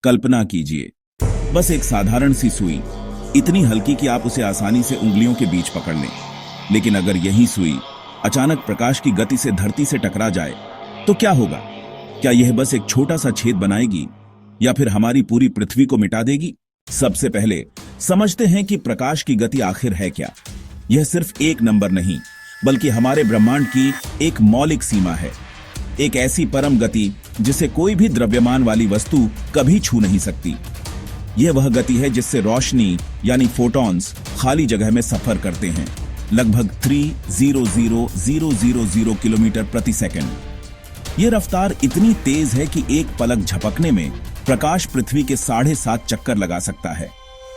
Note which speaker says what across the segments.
Speaker 1: कल्पना कीजिए, बस एक साधारण सी सुई, इतनी हल्की कि आप उसे आसानी से उंगलियों के बीच पकड़ लें। लेकिन अगर यही सुई अचानक प्रकाश की गति से धरती से टकरा जाए तो क्या होगा? क्या यह बस एक छोटा सा छेद बनाएगी या फिर हमारी पूरी पृथ्वी को मिटा देगी? सबसे पहले समझते हैं कि प्रकाश की गति आखिर है क्या। यह सिर्फ एक नंबर नहीं, बल्कि हमारे ब्रह्मांड की एक मौलिक सीमा है, एक ऐसी परम गति जिसे कोई भी द्रव्यमान वाली वस्तु कभी छू नहीं सकती। यह वह गति है जिससे रोशनी यानी फोटॉन्स खाली जगह में सफर करते हैं, लगभग 300,000 किलोमीटर प्रति सेकंड। यह रफ्तार इतनी तेज है कि एक पलक झपकने में प्रकाश पृथ्वी के 7.5 चक्कर लगा सकता है,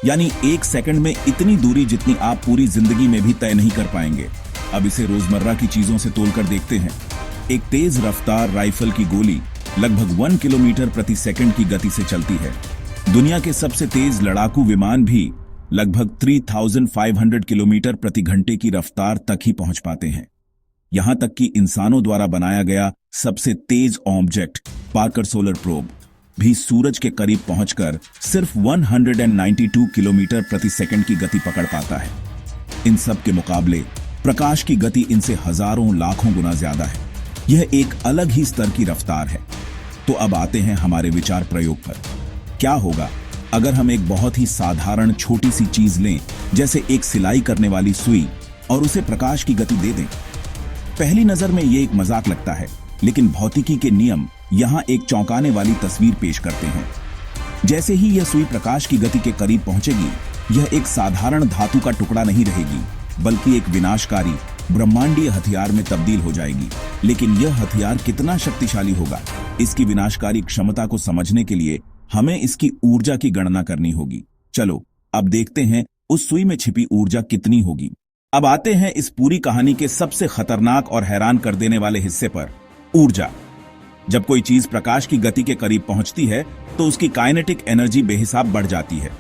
Speaker 1: यानी एक सेकंड में इतनी दूरी जितनी आप पूरी जिंदगी में भी तय नहीं कर पाएंगे। अब इसे रोजमर्रा की चीजों से तोलकर देखते हैं। एक तेज रफ्तार राइफल की गोली लगभग 1 किलोमीटर प्रति सेकंड की गति से चलती है। दुनिया के सबसे तेज लड़ाकू विमान भी लगभग 3,500 किलोमीटर प्रति घंटे की रफ्तार तक ही पहुंच पाते हैं। यहां तक कि इंसानों द्वारा बनाया गया सबसे तेज ऑब्जेक्ट पार्कर सोलर प्रोब भी सूरज के करीब पहुंचकर सिर्फ 192 किलोमीटर प्रति सेकंड की गति पकड़ पाता है। इन सब के मुकाबले प्रकाश की गति इनसे हजारों लाखों गुना ज्यादा है। यह एक अलग ही स्तर की रफ्तार है। तो अब आते हैं हमारे विचार प्रयोग पर। क्या होगा अगर हम एक बहुत ही साधारण छोटी सी चीज लें, जैसे एक सिलाई करने वाली सुई, और उसे प्रकाश की गति दे दें? पहली नजर में यह एक मजाक लगता है, लेकिन भौतिकी के नियम यहां एक चौंकाने वाली तस्वीर पेश करते हैं। जैसे ही यह सुई प्रकाश की गति के करीब पहुंचेगी, यह एक साधारण धातु का टुकड़ा नहीं रहेगी, बल्कि एक विनाशकारी ब्रह्मांडीय हथियार में तब्दील हो जाएगी। लेकिन यह हथियार कितना शक्तिशाली होगा, इसकी विनाशकारी क्षमता को समझने के लिए हमें इसकी ऊर्जा की गणना करनी होगी। चलो अब देखते हैं उस सुई में छिपी ऊर्जा कितनी होगी। अब आते हैं इस पूरी कहानी के सबसे खतरनाक और हैरान कर देने वाले हिस्से पर, ऊर्जा। जब कोई चीज प्रकाश की गति के करीब पहुंचती है तो उसकी काइनेटिक एनर्जी बेहिसाब बढ़ जाती है।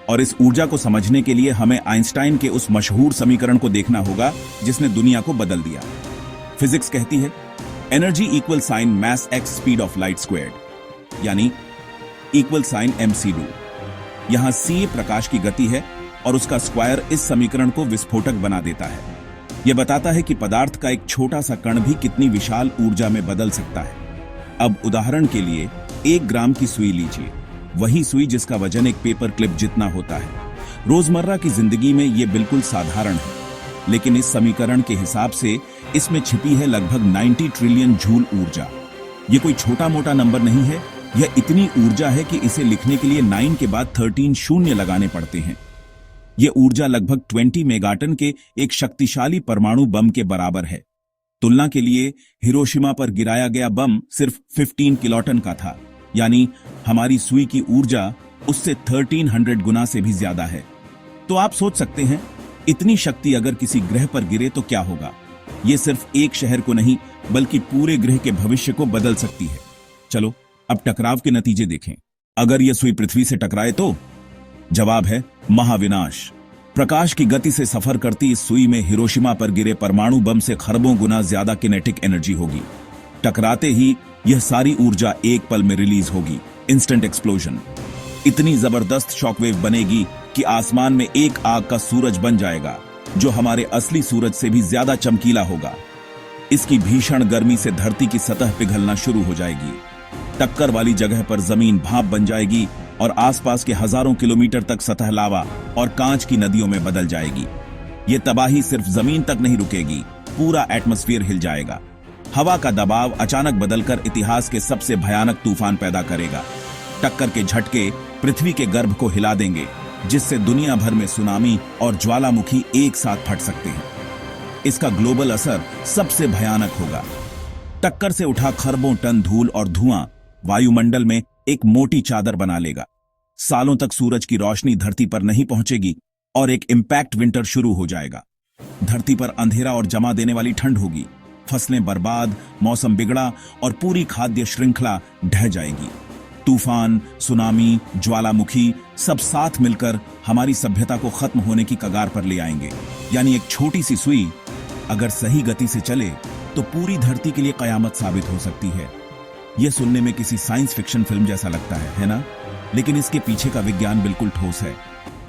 Speaker 1: और इस ऊर्जा को समझने के लिए हमें आइंस्टाइन के उस मशहूर समीकरण को देखना होगा जिसने दुनिया को बदल दिया। फिजिक्स कहती है energy equal sign mass X speed of light squared, यानी इक्वल साइन mc²। यहां c प्रकाश की गति है और उसका स्क्वायर इस समीकरण को विस्फोटक बना देता है। यह बताता है कि पदार्थ का एक छोटा सा कण भी कितनी विशाल ऊर्जा में बदल सकता है। अब उदाहरण के लिए 1 ग्राम की सुई लीजिए, वही सुई जिसका वजन एक पेपर क्लिप जितना होता है। रोजमर्रा की जिंदगी में यह बिल्कुल साधारण है, लेकिन इस समीकरण के हिसाब से इसमें छिपी है लगभग 90 ट्रिलियन जूल ऊर्जा। यह कोई छोटा मोटा नंबर नहीं है, यह इतनी ऊर्जा है कि इसे लिखने के लिए 9 के बाद 13 शून्य लगाने पड़ते हैं। यह ऊर्जा लगभग 20 मेगाटन के एक शक्तिशाली परमाणु बम के बराबर है। तुलना के लिए हिरोशिमा पर गिराया गया बम सिर्फ 15 किलोटन का था, यानी हमारी सुई की ऊर्जा उससे 1300 गुना से भी ज्यादा है। तो आप सोच सकते हैं इतनी शक्ति अगर किसी ग्रह पर गिरे तो क्या होगा। यह सिर्फ एक शहर को नहीं, बल्कि पूरे ग्रह के भविष्य को बदल सकती है। चलो अब टकराव के नतीजे देखें। अगर यह सुई पृथ्वी से टकराए तो जवाब है महाविनाश। प्रकाश की गति से सफर करती इस सुई में हिरोशिमा पर गिरे परमाणु बम से खरबों गुना ज्यादा किनेटिक एनर्जी होगी। टकराते ही यह सारी ऊर्जा एक पल में रिलीज होगी, इंस्टेंट एक्सप्लोजन। इतनी जबरदस्त शॉकवेव बनेगी कि आसमान में एक आग का सूरज बन जाएगा, जो हमारे असली सूरज से भी ज्यादा चमकीला होगा। इसकी भीषण गर्मी से धरती की सतह पिघलना शुरू हो जाएगी। टक्कर वाली जगह पर जमीन भाप बन जाएगी और आसपास के हजारों किलोमीटर तक सतह लावा और कांच की नदियों में बदल जाएगी। यह तबाही सिर्फ जमीन तक नहीं रुकेगी, पूरा एटमॉस्फेयर हिल जाएगा। हवा का दबाव अचानक बदलकर इतिहास के सबसे भयानक तूफान पैदा करेगा। टक्कर के झटके पृथ्वी के गर्भ को हिला देंगे, जिससे दुनिया भर में सुनामी और ज्वालामुखी एक साथ फट सकते हैं। इसका ग्लोबल असर सबसे भयानक होगा। टक्कर से उठा खरबों टन धूल और धुआं वायुमंडल में एक मोटी चादर बना लेगा। सालों तक सूरज की रोशनी धरती पर नहीं पहुंचेगी और एक इंपैक्ट विंटर शुरू हो जाएगा। धरती पर अंधेरा और जमा देने वाली ठंड होगी। फसलें बर्बाद, मौसम बिगड़ा और पूरी खाद्य श्रृंखला ढह जाएगी। तूफान, सुनामी, ज्वालामुखी सब साथ मिलकर हमारी सभ्यता को खत्म होने की कगार पर ले आएंगे। यानी एक छोटी सी सुई अगर सही गति से चले तो पूरी धरती के लिए कयामत साबित हो सकती है। यह सुनने में किसी साइंस फिक्शन फिल्म जैसा लगता है ना? लेकिन इसके पीछे का विज्ञान बिल्कुल ठोस है।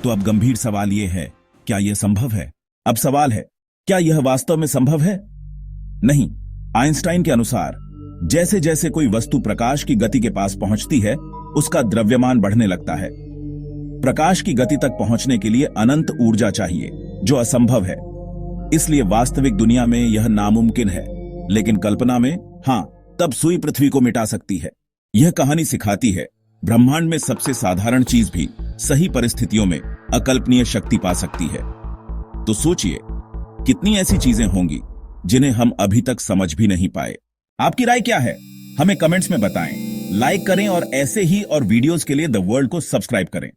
Speaker 1: तो अब गंभीर सवाल यह है, क्या यह संभव है? अब सवाल है, क्या यह वास्तव में संभव है? नहीं। आइंस्टाइन के अनुसार जैसे जैसे कोई वस्तु प्रकाश की गति के पास पहुंचती है, उसका द्रव्यमान बढ़ने लगता है। प्रकाश की गति तक पहुंचने के लिए अनंत ऊर्जा चाहिए, जो असंभव है। इसलिए वास्तविक दुनिया में यह नामुमकिन है, लेकिन कल्पना में हां, तब सुई पृथ्वी को मिटा सकती है। यह कहानी सिखाती है, ब्रह्मांड में सबसे साधारण चीज भी सही परिस्थितियों में अकल्पनीय शक्ति पा सकती है। तो सोचिए, कितनी ऐसी चीजें होंगी जिन्हें हम अभी तक समझ भी नहीं पाए। आपकी राय क्या है? हमें कमेंट्स में बताएं, लाइक करें और ऐसे ही और वीडियोस के लिए द वर्ल्ड को सब्सक्राइब करें।